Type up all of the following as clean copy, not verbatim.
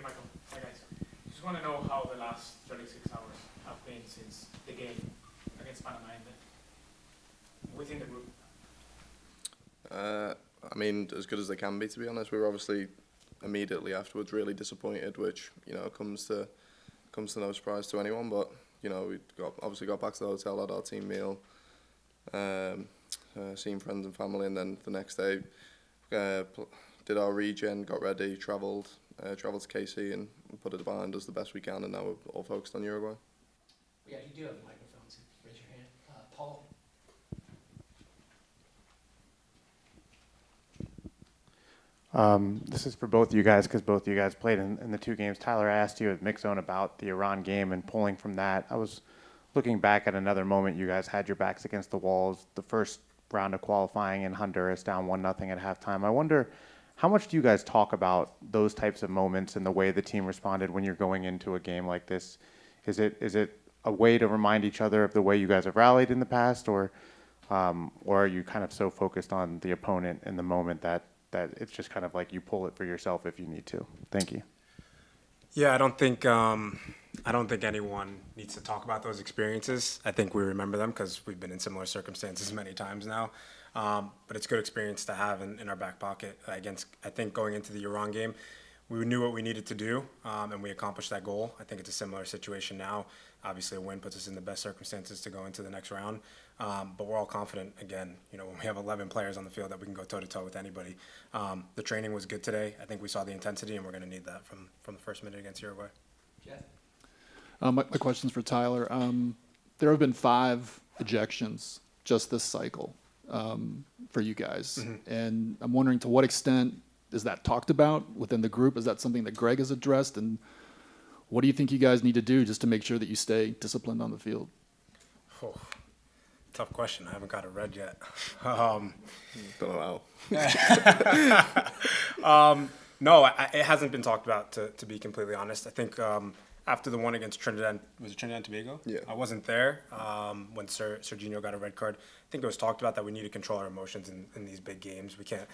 you, Michael. Hi, guys. Just want to know how the last 36 hours have been since the game against Panama ended within the group. I mean, as good as they can be, to be honest. We were obviously immediately afterwards really disappointed, which comes to no surprise to anyone. But we obviously got back to the hotel, had our team meal, seen friends and family, and then the next day did our regen, got ready, travelled to KC, and put it behind us the best we can. And now we're all focused on Uruguay. Yeah, you do have a microphone, so raise your hand. Paul. This is for both of you guys because both of you guys played in the two games. Tyler, I asked you at Mix Zone about the Iran game and pulling from that. I was looking back at another moment you guys had your backs against the walls, the first round of qualifying in Honduras, down 1-0 at halftime. I wonder, how much do you guys talk about those types of moments and the way the team responded when you're going into a game like this? Is it a way to remind each other of the way you guys have rallied in the past, or are you kind of so focused on the opponent in the moment that it's just kind of like you pull it for yourself if you need to? Thank you. Yeah, I don't think anyone needs to talk about those experiences. I think we remember them because we've been in similar circumstances many times now. But it's a good experience to have in our back pocket. I think going into the Iran game, we knew what we needed to do, and we accomplished that goal. I think it's a similar situation now. Obviously, a win puts us in the best circumstances to go into the next round. But we're all confident, again, when we have 11 players on the field, that we can go toe-to-toe with anybody. The training was good today. I think we saw the intensity, and we're going to need that from the first minute against Uruguay. Jeff? My question's for Tyler. There have been 5 ejections just this cycle for you guys. Mm-hmm. And I'm wondering, to what extent is that talked about within the group? Is that something that Greg has addressed? And what do you think you guys need to do just to make sure that you stay disciplined on the field? Oh, tough question. I haven't got it read yet. Don't know how. No, it hasn't been talked about, to be completely honest. I think after the one against Trinidad, was it Trinidad and Tobago? Yeah. I wasn't there when Serginho got a red card. I think it was talked about that we need to control our emotions in these big games. We can't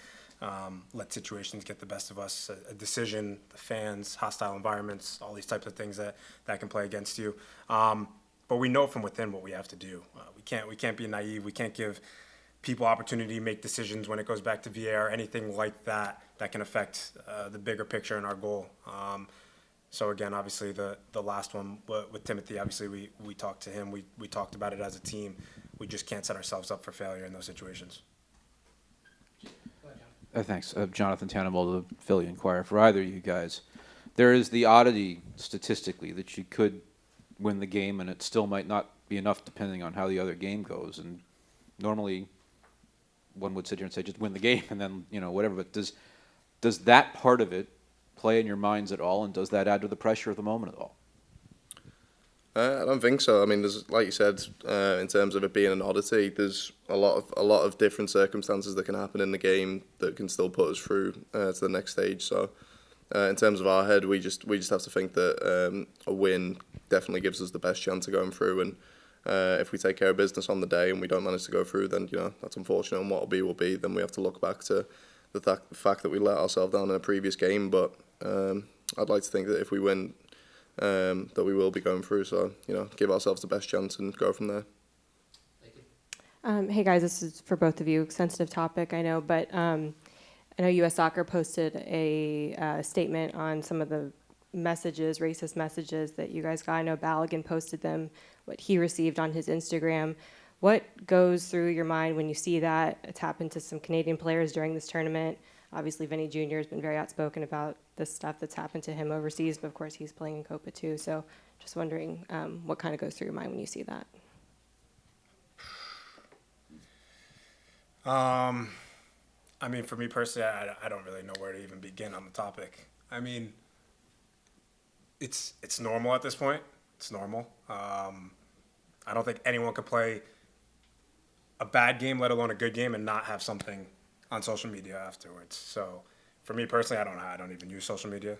let situations get the best of us. A decision, the fans, hostile environments, all these types of things that can play against you. But we know from within what we have to do. We can't be naive. We can't give people opportunity to make decisions when it goes back to VAR, anything like that can affect the bigger picture and our goal. So again, obviously the last one with Timothy, obviously we talked to him. We talked about it as a team. We just can't set ourselves up for failure in those situations. Thanks. Jonathan Tannenwald, the Philly Inquirer. For either of you guys, there is the oddity statistically that you could win the game and it still might not be enough depending on how the other game goes. And normally one would sit here and say, just win the game and then, whatever. But does that part of it play in your minds at all, and does that add to the pressure of the moment at all? I don't think so. I mean, there's, like you said, in terms of it being an oddity, there's a lot of different circumstances that can happen in the game that can still put us through to the next stage. So, in terms of our head, we just have to think that a win definitely gives us the best chance of going through. And if we take care of business on the day and we don't manage to go through, then that's unfortunate. And what will be. Then we have to look back to the fact that we let ourselves down in a previous game. But I'd like to think that if we win, that we will be going through. So, give ourselves the best chance and go from there. Hey guys, this is for both of you. Sensitive topic, I know, but I know U.S. Soccer posted a statement on some of the racist messages that you guys got. I know Balogun posted them, what he received on his Instagram. What goes through your mind when you see that? It's happened to some Canadian players during this tournament. Obviously, Vinny Jr. has been very outspoken about the stuff that's happened to him overseas, but of course he's playing in Copa too. So just wondering what kind of goes through your mind when you see that. I mean, for me personally, I don't really know where to even begin on the topic. I mean, it's normal at this point. It's normal. I don't think anyone could play a bad game, let alone a good game, and not have something on social media afterwards. So for me personally, I don't even use social media.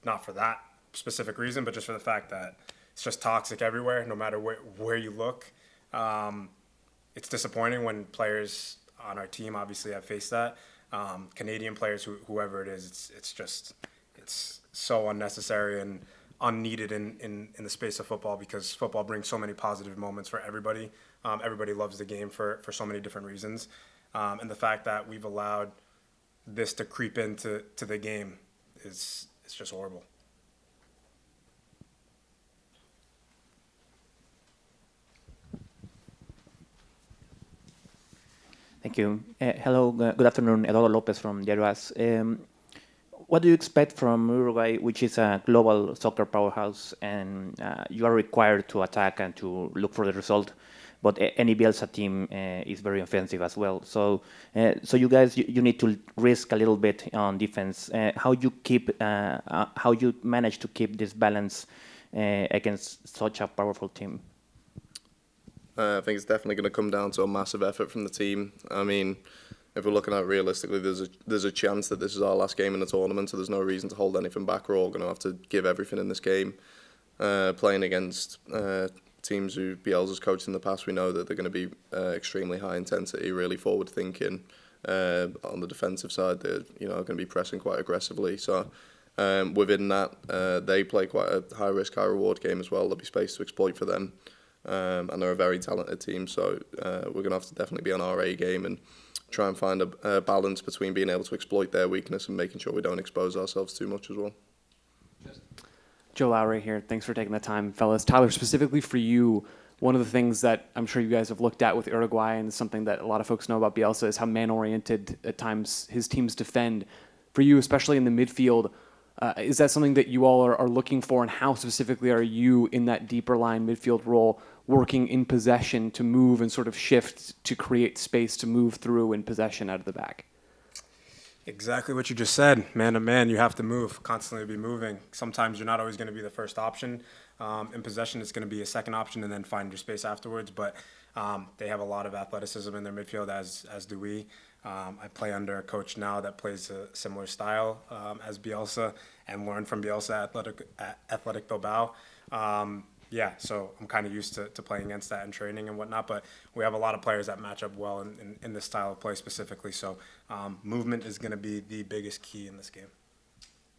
Not for that specific reason, but just for the fact that it's just toxic everywhere, no matter where you look. It's disappointing when players on our team obviously have faced that. Canadian players, whoever it is, it's so unnecessary and unneeded in the space of football, because football brings so many positive moments for everybody. Everybody loves the game for so many different reasons. And the fact that we've allowed this to creep into the game is just horrible. Thank you. Hello, good afternoon. Eduardo Lopez from Diario AS. What do you expect from Uruguay, which is a global soccer powerhouse, and you are required to attack and to look for the result, but any Bielsa team is very offensive as well. So, you guys, you need to risk a little bit on defense. How you manage to keep this balance against such a powerful team? I think it's definitely going to come down to a massive effort from the team. I mean, if we're looking at it realistically, there's a chance that this is our last game in the tournament, so there's no reason to hold anything back. We're all going to have to give everything in this game. Playing against teams who Bielsa's coached in the past, we know that they're going to be extremely high intensity, really forward thinking. On the defensive side, they're going to be pressing quite aggressively. So within that, they play quite a high risk, high reward game as well. There'll be space to exploit for them. And they're a very talented team, so we're going to have to definitely be on our A game and try and find a balance between being able to exploit their weakness and making sure we don't expose ourselves too much as well. Joe Lowry here. Thanks for taking the time, fellas. Tyler, specifically for you, one of the things that I'm sure you guys have looked at with Uruguay, and something that a lot of folks know about Bielsa, is how man-oriented at times his teams defend. For you, especially in the midfield, is that something that you all are looking for, and how specifically are you in that deeper line midfield role working in possession to move and sort of shift to create space to move through in possession out of the back? Exactly what you just said. Man to man, you have to move, constantly be moving. Sometimes you're not always going to be the first option. In possession, it's going to be a second option and then find your space afterwards. But they have a lot of athleticism in their midfield, as do we. I play under a coach now that plays a similar style as Bielsa, and learned from Bielsa at Athletic Bilbao. Yeah, so I'm kind of used to playing against that in training and whatnot, but we have a lot of players that match up well in this style of play specifically, so movement is going to be the biggest key in this game.